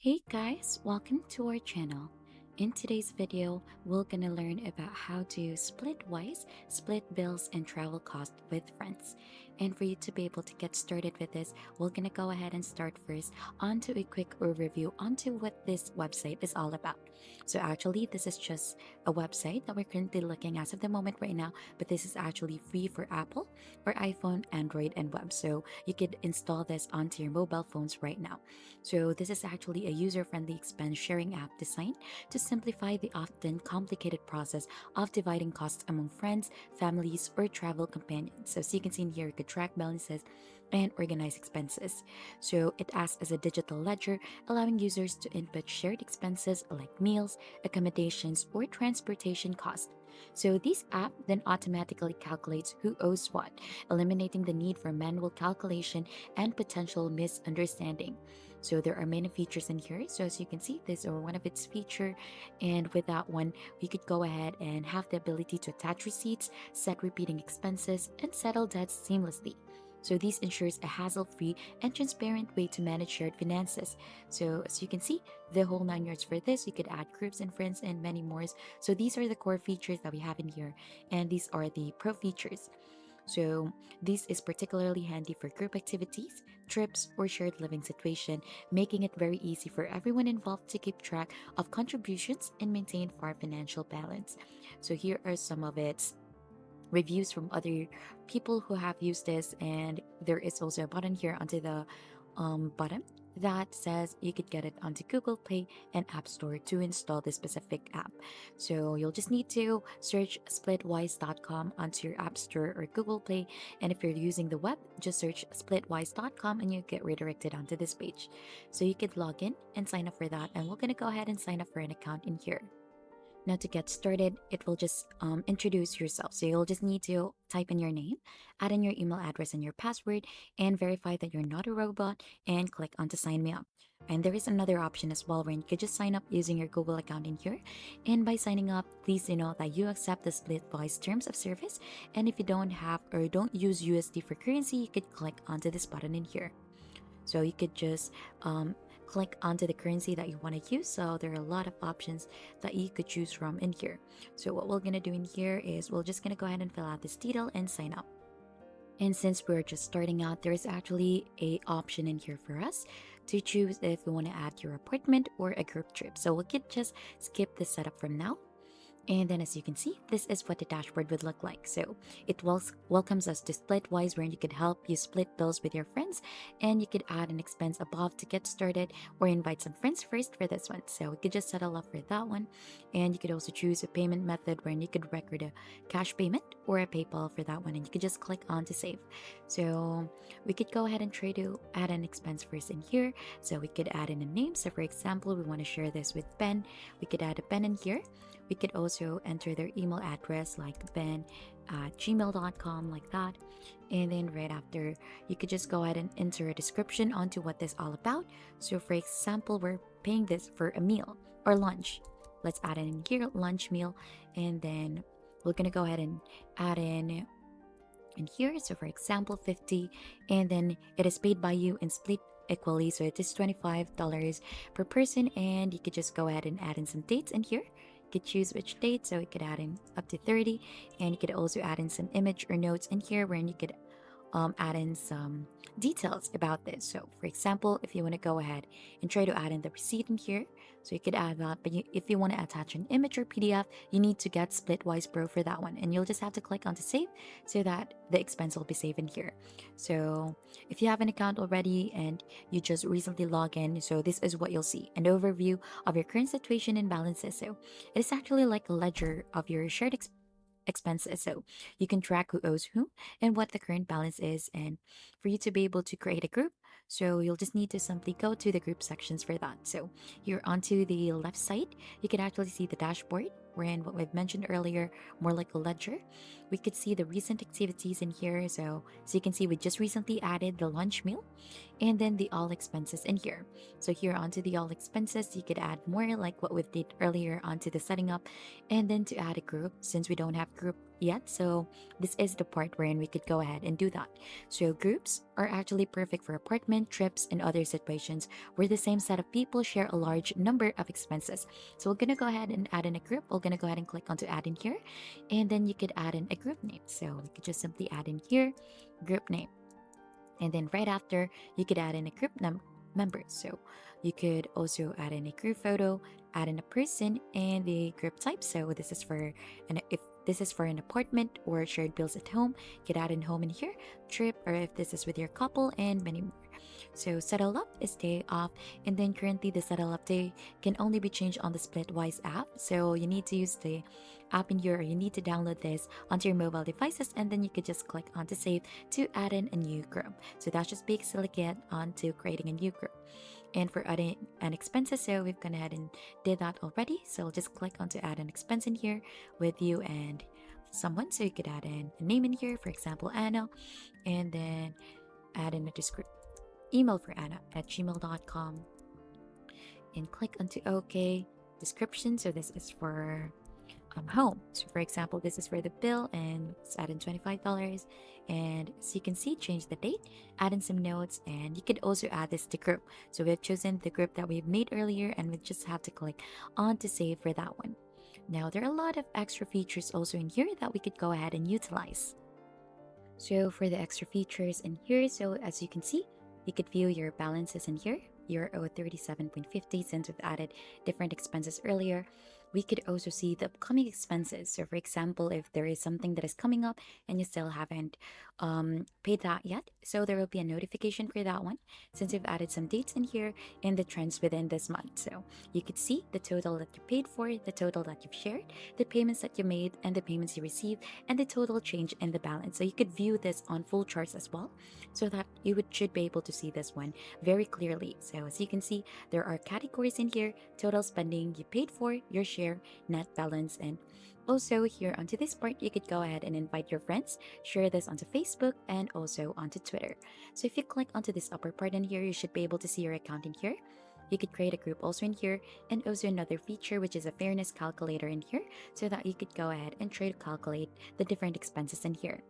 Hey guys, welcome to our channel. In today's video, we're gonna learn about how to Splitwise split bills and travel costs with friends. And for you to be able to get started with this, we're gonna go ahead and start first onto a quick overview onto what this website is all about. So actually, this is just a website that we're currently looking as of the moment right now, but this is actually free for Apple or iPhone, Android, and web. So you could install this onto your mobile phones right now. So this is actually a user-friendly expense sharing app designed to simplify the often complicated process of dividing costs among friends, families, or travel companions. So as you can see in here, you could track balances and organize expenses. So it acts as a digital ledger, allowing users to input shared expenses like meals, accommodations, or transportation costs. So this app then automatically calculates who owes what, eliminating the need for manual calculation and potential misunderstanding. So there are many features in here. So as you can see, these are one of its feature. And with that one, we could go ahead and have the ability to attach receipts, set repeating expenses, and settle debts seamlessly. So this ensures a hassle-free and transparent way to manage shared finances. So as you can see, the whole 9 yards for this, you could add groups and friends and many more. So these are the core features that we have in here. And these are the pro features. So this is particularly handy for group activities, trips, or shared living situation, making it very easy for everyone involved to keep track of contributions and maintain fair financial balance. So here are some of its reviews from other people who have used this, and there is also a button here onto the bottom that says you could get it onto Google Play and App Store to install this specific app. So you'll just need to search splitwise.com onto your App Store or Google Play, and if you're using the web, just search splitwise.com and you get redirected onto this page. So you could log in and sign up for that, and we're gonna go ahead and sign up for an account in here. Now, to get started, it will just introduce yourself. So you'll just need to type in your name, add in your email address and your password, and verify that you're not a robot, and click on to sign me up. And there is another option as well where you could just sign up using your Google account in here. And by signing up, please know that you accept the Splitwise terms of service. And if you don't have or don't use USD for currency, you could click onto this button in here. So you could just click onto the currency that you want to use. So there are a lot of options that you could choose from in here. So what we're going to do in here is we're just going to go ahead and fill out this detail and sign up. And since we're just starting out, there is actually a option in here for us to choose if we want to add your apartment or a group trip. So we could just skip this setup from now. And then as you can see, this is what the dashboard would look like. So it welcomes us to Splitwise, where you could help you split bills with your friends, and you could add an expense above to get started or invite some friends first for this one. So we could just settle up for that one. And you could also choose a payment method where you could record a cash payment or a PayPal for that one, and you could just click on to save. So we could go ahead and try to add an expense first in here. So we could add in a name. So for example, we want to share this with Ben. We could add a Ben in here. We could also enter their email address like ben@gmail.com, like that. And then right after, you could just go ahead and enter a description onto what this all about. So for example, we're paying this for a meal or lunch. Let's add it in here, lunch meal. And then we're gonna go ahead and add in here. So for example, 50, and then it is paid by you and split equally. So it is $25 per person, and you could just go ahead and add in some dates in here. You could choose which date, so you could add in up to 30, and you could also add in some image or notes in here where you could add in some details about this. So, for example, if you want to go ahead and try to add in the receipt in here, so you could add that. But if you want to attach an image or PDF, you need to get Splitwise Pro for that one, and you'll just have to click on to save so that the expense will be saved in here. So, if you have an account already and you just recently log in, so this is what you'll see: an overview of your current situation and balances. So, it is actually like a ledger of your shared expenses. So you can track who owes who and what the current balance is. And for you to be able to create a group, so you'll just need to simply go to the group sections for that. So you're onto the left side, you can actually see the dashboard. Wherein what we've mentioned earlier, more like a ledger. We could see the recent activities in here. So you can see we just recently added the lunch meal and then the all expenses in here. So here onto the all expenses, you could add more like what we did earlier onto the setting up, and then to add a group, since we don't have group yet. So this is the part wherein we could go ahead and do that. So groups are actually perfect for apartment, trips, and other situations where the same set of people share a large number of expenses. So we're gonna go ahead and add in a group. We're gonna go ahead and click onto add in here, and then you could add in a group name. So we could just simply add in here, group name. And then right after, you could add in a group members. So you could also add in a group photo, add in a person, and the group type. So this is for if this is for an apartment or shared bills at home, you could add in home in here, trip, or if this is with your couple, and many more. So settle up is day off, and then currently the settle up day can only be changed on the Splitwise app. So you need to use the app in here, or you need to download this onto your mobile devices, and then you could just click on to save to add in a new group. So that's just basically get on to creating a new group. And for adding an expenses, so we've gone ahead and did that already. So I'll just click on to add an expense in here with you and someone. So you could add in a name in here, for example, Anna, and then add in a email for Anna at gmail.com and click onto OK. Description. So this is for home. So for example, this is for the bill and let's add in $25. And as you can see, change the date, add in some notes, and you could also add this to group. So we've chosen the group that we've made earlier and we just have to click on to save for that one. Now there are a lot of extra features also in here that we could go ahead and utilize. So for the extra features in here, so as you can see, you could view your balances in here. You're owed 37.50 since we've added different expenses earlier. We could also see the upcoming expenses. So for example, if there is something that is coming up and you still haven't paid that yet, so there will be a notification for that one since we've added some dates in here and the trends within this month. So you could see the total that you paid for, the total that you've shared, the payments that you made, and the payments you received, and the total change in the balance. So you could view this on full charts as well, so that you should be able to see this one very clearly. So as you can see, there are categories in here: total spending you paid for, your share, net balance, and also here onto this part, you could go ahead and invite your friends, share this onto Facebook and also onto Twitter. So if you click onto this upper part in here, you should be able to see your account in here. You could create a group also in here, and also another feature which is a fairness calculator in here, so that you could go ahead and try to calculate the different expenses in here.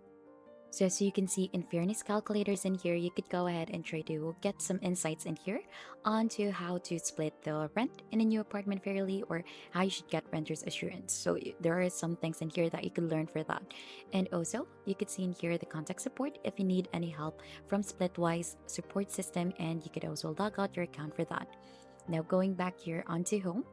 So as you can see in fairness calculators in here, you could go ahead and try to get some insights in here onto how to split the rent in a new apartment fairly, or how you should get renter's assurance. So there are some things in here that you could learn for that. And also you could see in here the contact support if you need any help from Splitwise support system, and you could also log out your account for that. Now going back here onto home.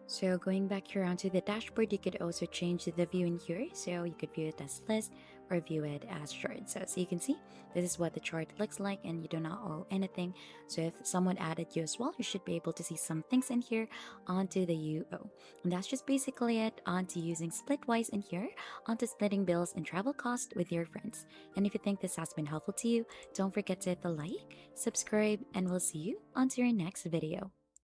So going back here onto the dashboard, you could also change the view in here. So you could view it as list or view it as chart. So as you can see, this is what the chart looks like, and you do not owe anything. So if someone added you as well, you should be able to see some things in here onto the UO. And that's just basically it onto using Splitwise in here, onto splitting bills and travel costs with your friends. And if you think this has been helpful to you, don't forget to hit the like, subscribe, and we'll see you onto your next video.